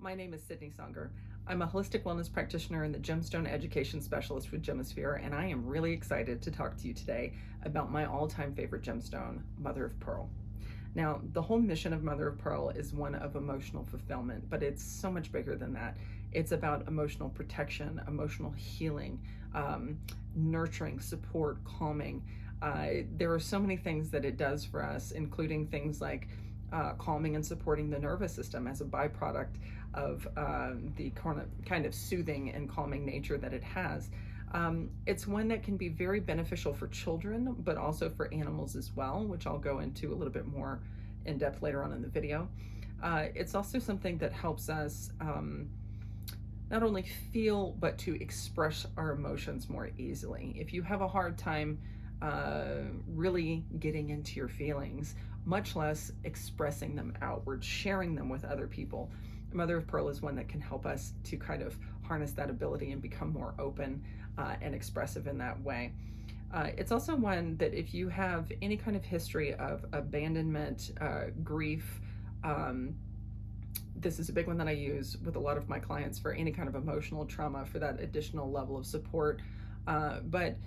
My name is Sydney Songer. I'm a holistic wellness practitioner and the Gemstone Education Specialist with Gemisphere, and I am really excited to talk to you today about my all-time favorite gemstone, Mother of Pearl. Now, the whole mission of Mother of Pearl is one of emotional fulfillment, but it's so much bigger than that. It's about emotional protection, emotional healing, nurturing, support, calming. There are so many things that it does for us, including things like calming and supporting the nervous system as a byproduct of the kind of soothing and calming nature that it has. It's one that can be very beneficial for children, but also for animals as well, which I'll go into a little bit more in depth later on in the video. It's also something that helps us not only feel, but to express our emotions more easily. If you have a hard time really getting into your feelings, much less expressing them outward, sharing them with other people, Mother of Pearl is one that can help us to kind of harness that ability and become more open and expressive in that way. It's also one that if you have any kind of history of abandonment, grief, this is a big one that I use with a lot of my clients for any kind of emotional trauma, for that additional level of support. But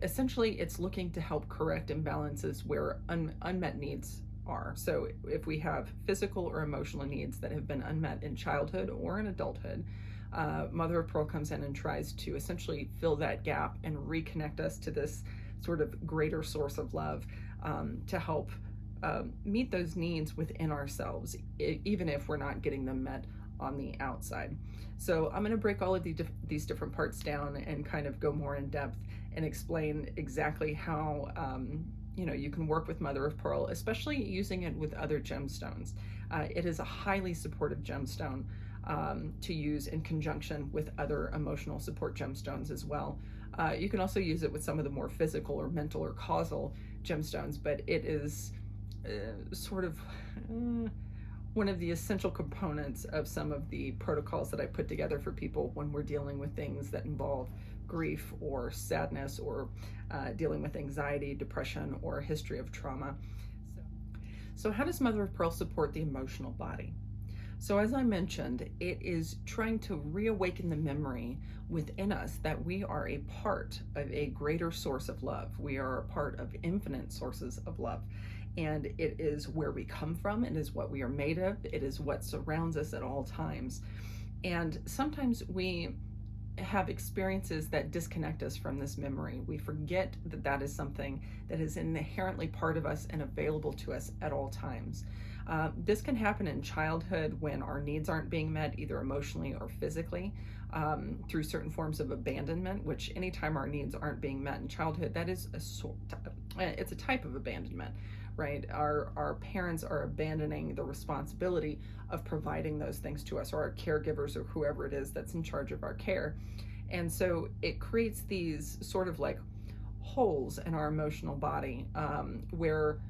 essentially, it's looking to help correct imbalances where unmet needs are. So if we have physical or emotional needs that have been unmet in childhood or in adulthood, Mother of Pearl comes in and tries to essentially fill that gap and reconnect us to this sort of greater source of love, to help meet those needs within ourselves, even if we're not getting them met on the outside. So I'm going to break all of these different parts down and kind of go more in depth and explain exactly how you can work with Mother of Pearl, especially using it with other gemstones. It is a highly supportive gemstone to use in conjunction with other emotional support gemstones as well. You can also use it with some of the more physical or mental or causal gemstones, but it is sort of one of the essential components of some of the protocols that I put together for people when we're dealing with things that involve grief or sadness, or dealing with anxiety, depression, or a history of trauma. So how does Mother of Pearl support the emotional body? So as I mentioned, it is trying to reawaken the memory within us that we are a part of a greater source of love. We are a part of infinite sources of love. And it is where we come from. It is what we are made of. It is what surrounds us at all times. And sometimes we have experiences that disconnect us from this memory. We forget that that is something that is inherently part of us and available to us at all times. This can happen in childhood when our needs aren't being met, either emotionally or physically, through certain forms of abandonment, which anytime our needs aren't being met in childhood, that is it's a type of abandonment, right? Our parents are abandoning the responsibility of providing those things to us, or our caregivers, or whoever it is that's in charge of our care. And so it creates these sort of like holes in our emotional body, where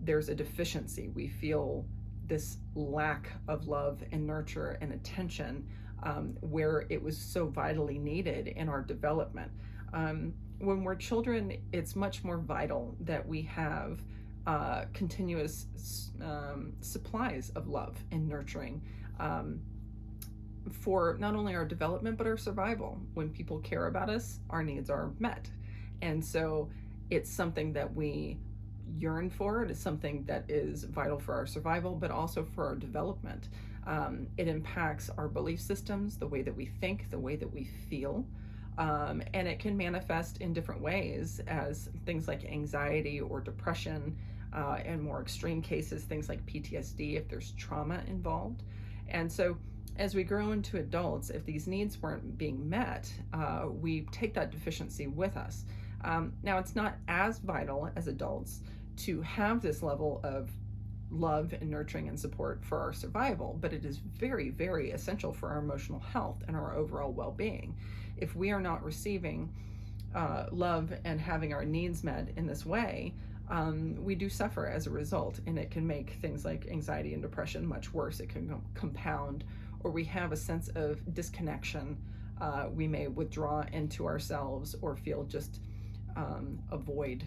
there's a deficiency. We feel this lack of love and nurture and attention, where it was so vitally needed in our development. When we're children, it's much more vital that we have continuous supplies of love and nurturing, for not only our development but our survival. When people care about us, our needs are met. And so it's something that we yearn for. It is something that is vital for our survival, but also for our development. It impacts our belief systems, the way that we think, the way that we feel. And it can manifest in different ways as things like anxiety or depression, and more extreme cases, things like PTSD if there's trauma involved. And so as we grow into adults, if these needs weren't being met, we take that deficiency with us. Now, it's not as vital as adults to have this level of love and nurturing and support for our survival, but it is very, very essential for our emotional health and our overall well-being. If we are not receiving love and having our needs met in this way, we do suffer as a result, and it can make things like anxiety and depression much worse. It can compound, or we have a sense of disconnection. We may withdraw into ourselves or feel just a void,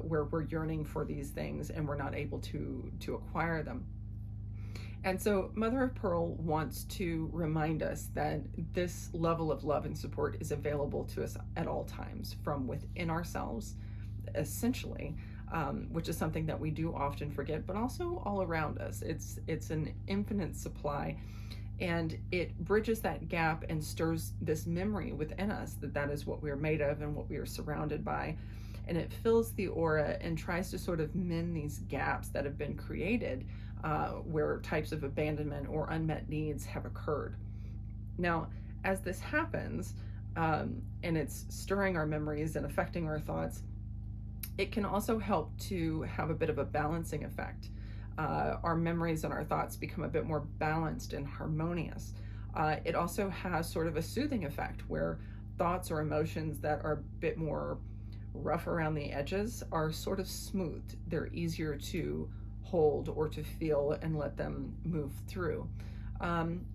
where we're yearning for these things and we're not able to acquire them. And so Mother of Pearl wants to remind us that this level of love and support is available to us at all times from within ourselves, essentially, which is something that we do often forget, but also all around us. It's an infinite supply, and it bridges that gap and stirs this memory within us that that is what we're made of and what we are surrounded by. And it fills the aura and tries to sort of mend these gaps that have been created where types of abandonment or unmet needs have occurred. Now, as this happens, and it's stirring our memories and affecting our thoughts, it can also help to have a bit of a balancing effect. Our memories and our thoughts become a bit more balanced and harmonious. It also has sort of a soothing effect where thoughts or emotions that are a bit more rough around the edges are sort of smoothed. They're easier to hold or to feel and let them move through.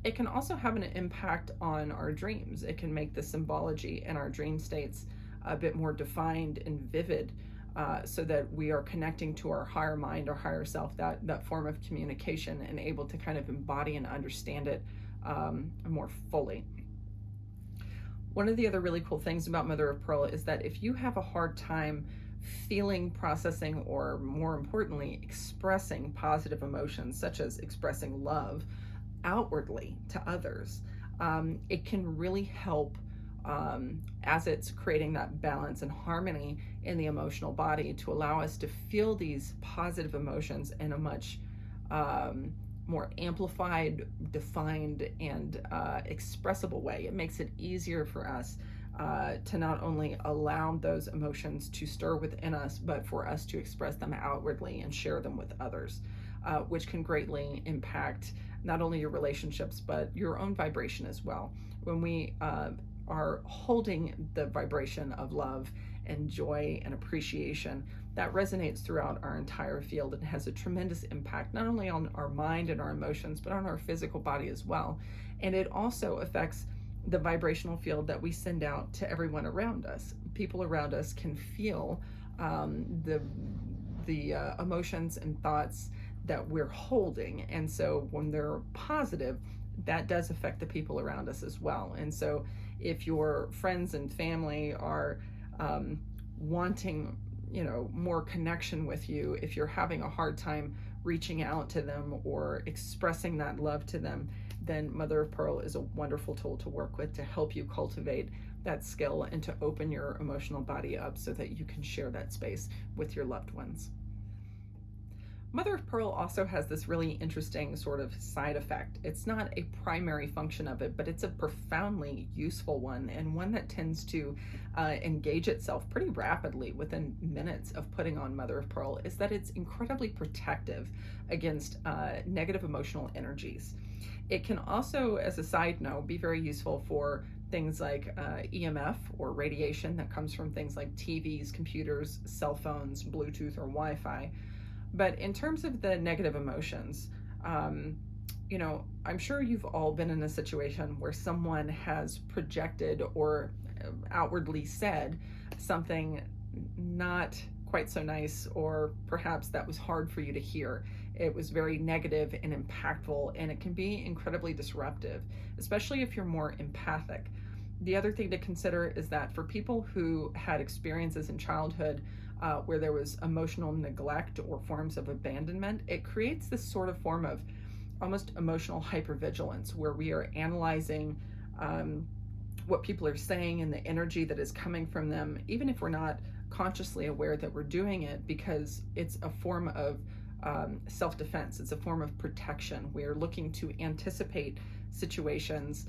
It can also have an impact on our dreams. It can make the symbology in our dream states a bit more defined and vivid, so that we are connecting to our higher mind, our higher self, that form of communication, and able to kind of embody and understand it more fully. One of the other really cool things about Mother of Pearl is that if you have a hard time feeling, processing, or more importantly, expressing positive emotions, such as expressing love outwardly to others, it can really help as it's creating that balance and harmony in the emotional body to allow us to feel these positive emotions in a much more amplified, defined, and expressible way. It makes it easier for us to not only allow those emotions to stir within us, but for us to express them outwardly and share them with others, which can greatly impact not only your relationships, but your own vibration as well. When we are holding the vibration of love and joy and appreciation, that resonates throughout our entire field and has a tremendous impact, not only on our mind and our emotions, but on our physical body as well. And it also affects the vibrational field that we send out to everyone around us. People around us can feel the emotions and thoughts that we're holding. And so when they're positive, that does affect the people around us as well. And so if your friends and family are wanting, more connection with you, if you're having a hard time reaching out to them or expressing that love to them, then Mother of Pearl is a wonderful tool to work with to help you cultivate that skill and to open your emotional body up so that you can share that space with your loved ones. Mother of Pearl also has this really interesting sort of side effect. It's not a primary function of it, but it's a profoundly useful one, and one that tends to engage itself pretty rapidly within minutes of putting on Mother of Pearl, is that it's incredibly protective against negative emotional energies. It can also, as a side note, be very useful for things like EMF or radiation that comes from things like TVs, computers, cell phones, Bluetooth, or Wi-Fi. But in terms of the negative emotions, I'm sure you've all been in a situation where someone has projected or outwardly said something not quite so nice, or perhaps that was hard for you to hear. It was very negative and impactful, and it can be incredibly disruptive, especially if you're more empathic. The other thing to consider is that for people who had experiences in childhood where there was emotional neglect or forms of abandonment, it creates this sort of form of almost emotional hypervigilance where we are analyzing what people are saying and the energy that is coming from them, even if we're not consciously aware that we're doing it, because it's a form of self-defense. It's a form of protection. We're looking to anticipate situations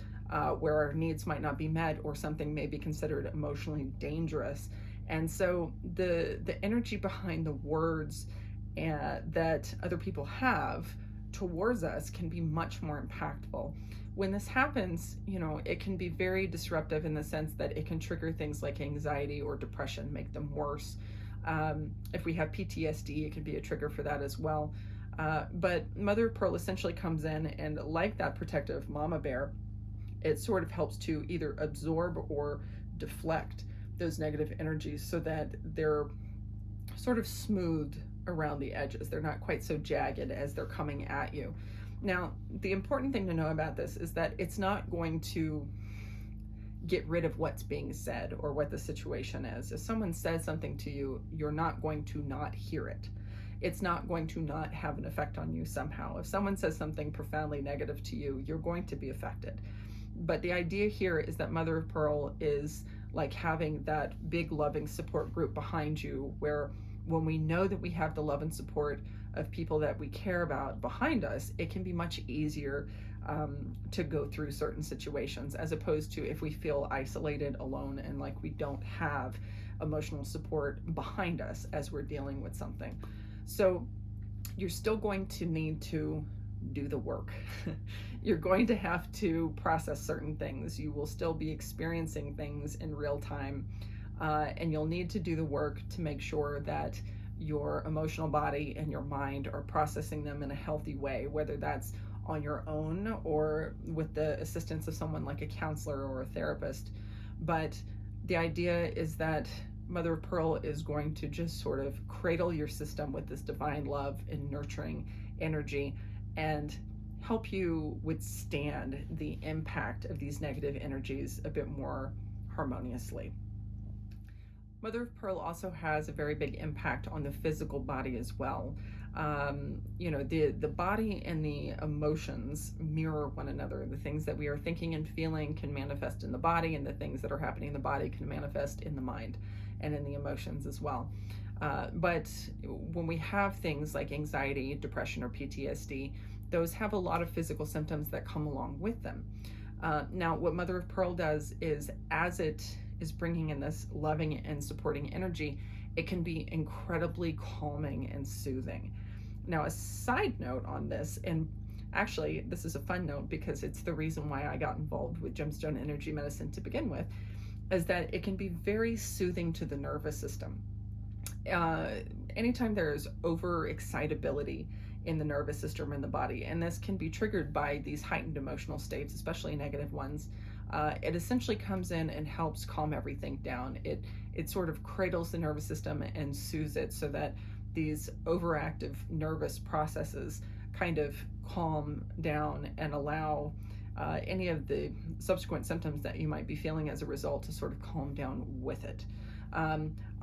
where our needs might not be met or something may be considered emotionally dangerous. And so the energy behind the words that other people have towards us can be much more impactful. When this happens, it can be very disruptive in the sense that it can trigger things like anxiety or depression, make them worse. If we have PTSD, it can be a trigger for that as well. But Mother of Pearl essentially comes in, and like that protective mama bear, it sort of helps to either absorb or deflect those negative energies so that they're sort of smoothed around the edges. They're not quite so jagged as they're coming at you. Now, the important thing to know about this is that it's not going to get rid of what's being said or what the situation is. If someone says something to you, you're not going to not hear it. It's not going to not have an effect on you somehow. If someone says something profoundly negative to you, you're going to be affected. But the idea here is that Mother of Pearl is like having that big loving support group behind you, where when we know that we have the love and support of people that we care about behind us, it can be much easier to go through certain situations, as opposed to if we feel isolated, alone, and like we don't have emotional support behind us as we're dealing with something. So you're still going to need to do the work. You're going to have to process certain things. You will still be experiencing things in real time, and you'll need to do the work to make sure that your emotional body and your mind are processing them in a healthy way, whether that's on your own or with the assistance of someone like a counselor or a therapist. But the idea is that Mother of Pearl is going to just sort of cradle your system with this divine love and nurturing energy and help you withstand the impact of these negative energies a bit more harmoniously. Mother of Pearl also has a very big impact on the physical body as well. The body and the emotions mirror one another. The things that we are thinking and feeling can manifest in the body, and the things that are happening in the body can manifest in the mind and in the emotions as well. But when we have things like anxiety, depression, or PTSD, those have a lot of physical symptoms that come along with them. Now, what Mother of Pearl does is, as it is bringing in this loving and supporting energy, it can be incredibly calming and soothing. Now, a side note on this, and actually this is a fun note because it's the reason why I got involved with gemstone energy medicine to begin with, is that it can be very soothing to the nervous system. Anytime there's overexcitability in the nervous system in the body, and this can be triggered by these heightened emotional states, especially negative ones, it essentially comes in and helps calm everything down. It sort of cradles the nervous system and soothes it so that these overactive nervous processes kind of calm down and allow any of the subsequent symptoms that you might be feeling as a result to sort of calm down with it.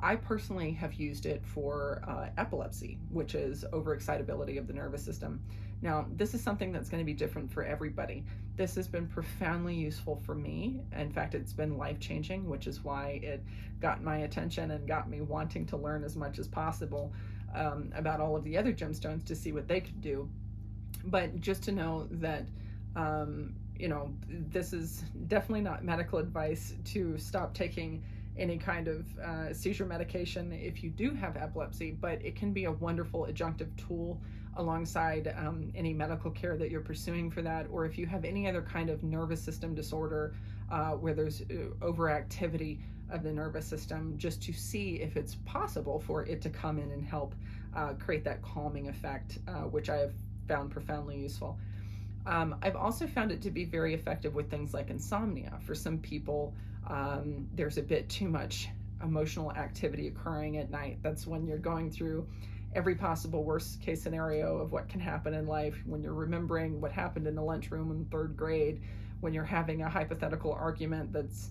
I personally have used it for epilepsy, which is overexcitability of the nervous system. Now, this is something that's going to be different for everybody. This has been profoundly useful for me. In fact, it's been life-changing, which is why it got my attention and got me wanting to learn as much as possible about all of the other gemstones to see what they could do. But just to know that this is definitely not medical advice to stop taking any kind of seizure medication if you do have epilepsy, but it can be a wonderful adjunctive tool alongside any medical care that you're pursuing for that, or if you have any other kind of nervous system disorder where there's overactivity of the nervous system, just to see if it's possible for it to come in and help create that calming effect, which I have found profoundly useful. I've also found it to be very effective with things like insomnia. For some people, there's a bit too much emotional activity occurring at night. That's when you're going through every possible worst case scenario of what can happen in life, when you're remembering what happened in the lunchroom in third grade, when you're having a hypothetical argument that's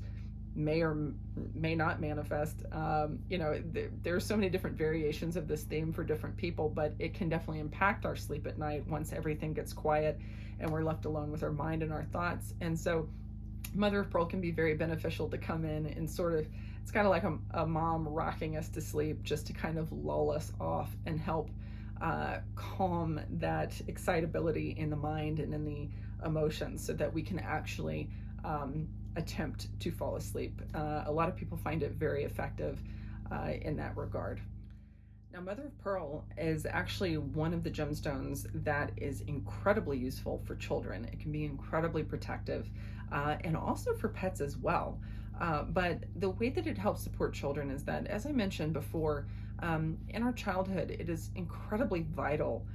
may or may not manifest. There are so many different variations of this theme for different people, but it can definitely impact our sleep at night once everything gets quiet and we're left alone with our mind and our thoughts. And so Mother of Pearl can be very beneficial to come in and sort of, it's kind of like a mom rocking us to sleep, just to kind of lull us off and help calm that excitability in the mind and in the emotions so that we can actually attempt to fall asleep. A lot of people find it very effective in that regard. Now, Mother of Pearl is actually one of the gemstones that is incredibly useful for children. It can be incredibly protective and also for pets as well. But the way that it helps support children is that, as I mentioned before, in our childhood, it is incredibly vital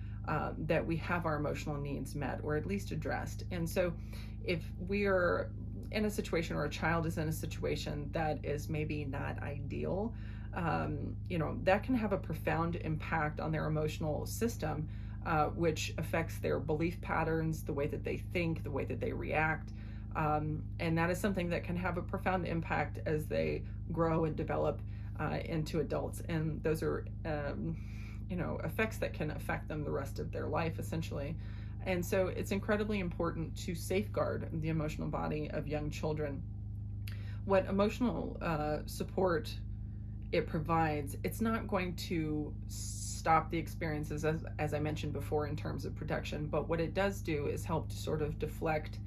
that we have our emotional needs met, or at least addressed. And so if we are in a situation, or a child is in a situation that is maybe not ideal, that can have a profound impact on their emotional system which affects their belief patterns, the way that they think, the way that they react. And that is something that can have a profound impact as they grow and develop into adults. And those are, effects that can affect them the rest of their life, essentially. And so it's incredibly important to safeguard the emotional body of young children. What emotional support it provides, it's not going to stop the experiences, as I mentioned before, in terms of protection, but what it does do is help to sort of deflect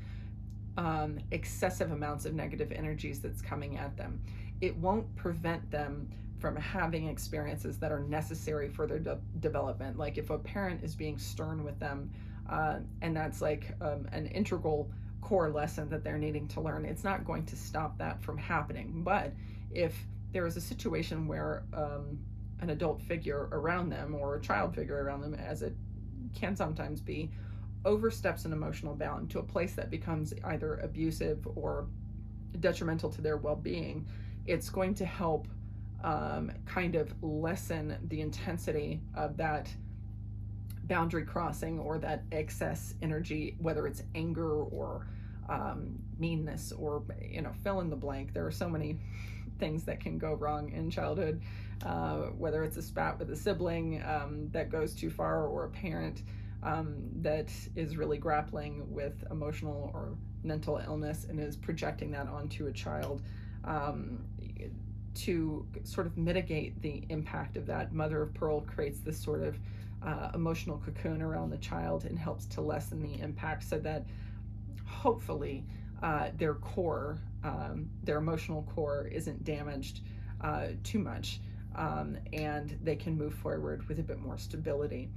excessive amounts of negative energies that's coming at them. It won't prevent them from having experiences that are necessary for their development. Like if a parent is being stern with them, and that's like an integral core lesson that they're needing to learn, it's not going to stop that from happening. But if there is a situation where an adult figure around them, or a child figure around them, as it can sometimes be, oversteps an emotional bound to a place that becomes either abusive or detrimental to their well-being, it's going to help kind of lessen the intensity of that boundary crossing or that excess energy, whether it's anger or meanness, or fill in the blank. There are so many things that can go wrong in childhood, whether it's a spat with a sibling that goes too far, or a parent that is really grappling with emotional or mental illness and is projecting that onto a child. To sort of mitigate the impact of that, Mother of Pearl creates this sort of emotional cocoon around the child and helps to lessen the impact, so that hopefully their core, their emotional core, isn't damaged too much, and they can move forward with a bit more stability.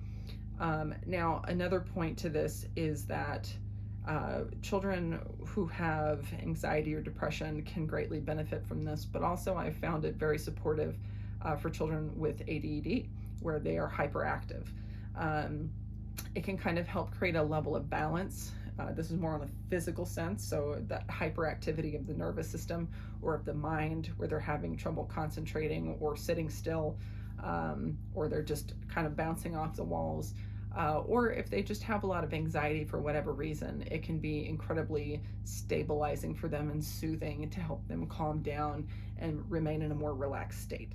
Now, another point to this is that children who have anxiety or depression can greatly benefit from this, but also I found it very supportive for children with ADD, where they are hyperactive. It can kind of help create a level of balance. This is more on a physical sense, so that hyperactivity of the nervous system or of the mind, where they're having trouble concentrating or sitting still, or they're just kind of bouncing off the walls. Or if they just have a lot of anxiety for whatever reason, it can be incredibly stabilizing for them and soothing to help them calm down and remain in a more relaxed state.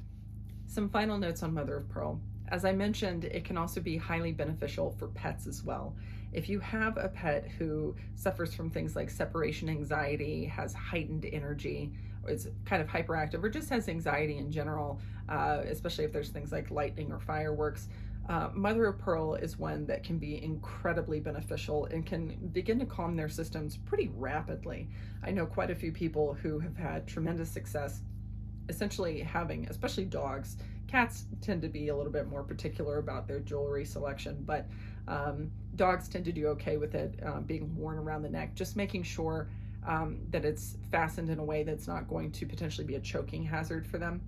Some final notes on Mother of Pearl. As I mentioned, it can also be highly beneficial for pets as well. If you have a pet who suffers from things like separation anxiety, has heightened energy, or is kind of hyperactive, or just has anxiety in general, especially if there's things like lightning or fireworks, Mother of Pearl is one that can be incredibly beneficial and can begin to calm their systems pretty rapidly. I know quite a few people who have had tremendous success essentially having, especially dogs. Cats tend to be a little bit more particular about their jewelry selection, but dogs tend to do okay with it being worn around the neck, just making sure that it's fastened in a way that's not going to potentially be a choking hazard for them.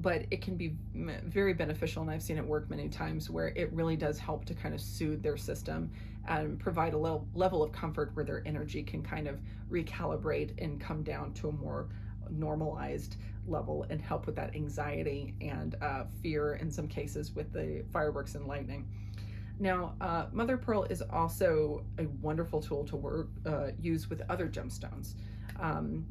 But it can be very beneficial, and I've seen it work many times, where it really does help to kind of soothe their system and provide a level of comfort where their energy can kind of recalibrate and come down to a more normalized level and help with that anxiety and fear in some cases with the fireworks and lightning. Now, Mother of Pearl is also a wonderful tool to use with other gemstones.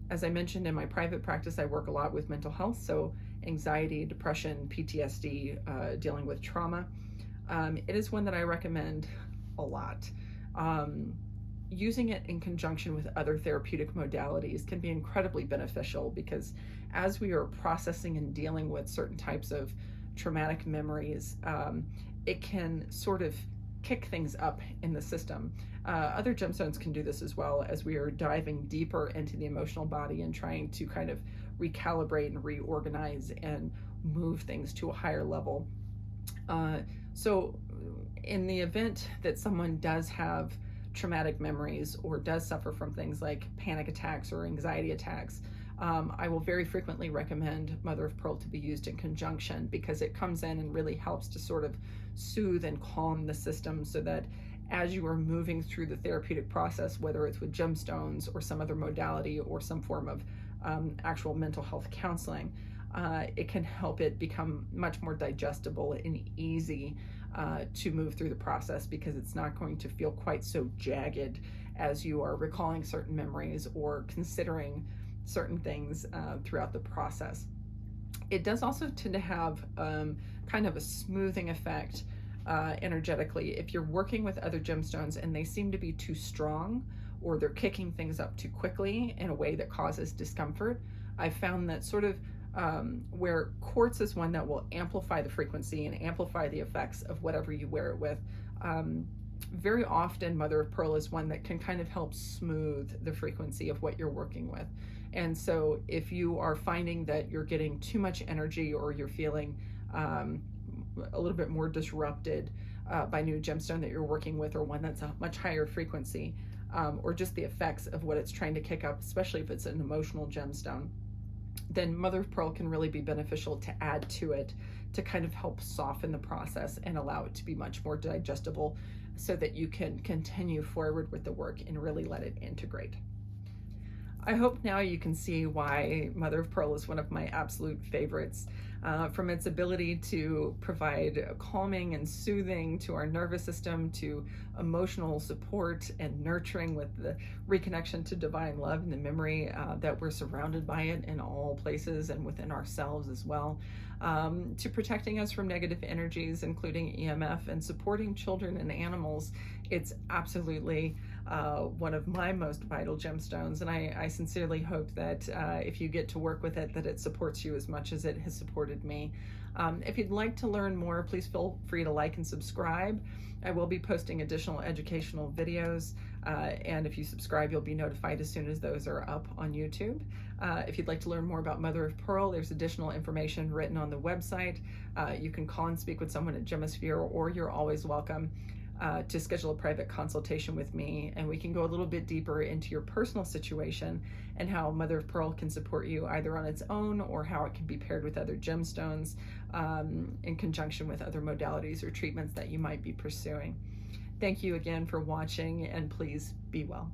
As I mentioned, in my private practice, I work a lot with mental health, so anxiety, depression, PTSD, dealing with trauma. It is one that I recommend a lot. Using it in conjunction with other therapeutic modalities can be incredibly beneficial, because as we are processing and dealing with certain types of traumatic memories, it can sort of kick things up in the system. Other gemstones can do this as well, as we are diving deeper into the emotional body and trying to kind of recalibrate and reorganize and move things to a higher level. So in the event that someone does have traumatic memories or does suffer from things like panic attacks or anxiety attacks, I will very frequently recommend Mother of Pearl to be used in conjunction, because it comes in and really helps to sort of soothe and calm the system, so that as you are moving through the therapeutic process, whether it's with gemstones or some other modality or some form of actual mental health counseling, it can help it become much more digestible and easy to move through the process, because it's not going to feel quite so jagged as you are recalling certain memories or considering certain things throughout the process. It does also tend to have kind of a smoothing effect energetically. If you're working with other gemstones and they seem to be too strong, or they're kicking things up too quickly in a way that causes discomfort, I've found that sort of where quartz is one that will amplify the frequency and amplify the effects of whatever you wear it with. Very often mother of pearl is one that can kind of help smooth the frequency of what you're working with. And so if you are finding that you're getting too much energy, or you're feeling a little bit more disrupted by new gemstone that you're working with, or one that's a much higher frequency, or just the effects of what it's trying to kick up, especially if it's an emotional gemstone, then mother of pearl can really be beneficial to add to it, to kind of help soften the process and allow it to be much more digestible, so that you can continue forward with the work and really let it integrate. I hope now you can see why mother of pearl is one of my absolute favorites, from its ability to provide calming and soothing to our nervous system, to emotional support and nurturing with the reconnection to divine love and the memory that we're surrounded by it in all places and within ourselves as well, to protecting us from negative energies, including EMF, and supporting children and animals. It's absolutely one of my most vital gemstones, and I sincerely hope that if you get to work with it, that it supports you as much as it has supported me. If you'd like to learn more, please feel free to like and subscribe. I will be posting additional educational videos, and if you subscribe, you'll be notified as soon as those are up on YouTube. If you'd like to learn more about mother of pearl, there's additional information written on the website. You can call and speak with someone at Gemisphere, or you're always welcome to schedule a private consultation with me, and we can go a little bit deeper into your personal situation and how mother of pearl can support you either on its own, or how it can be paired with other gemstones in conjunction with other modalities or treatments that you might be pursuing. Thank you again for watching, and please be well.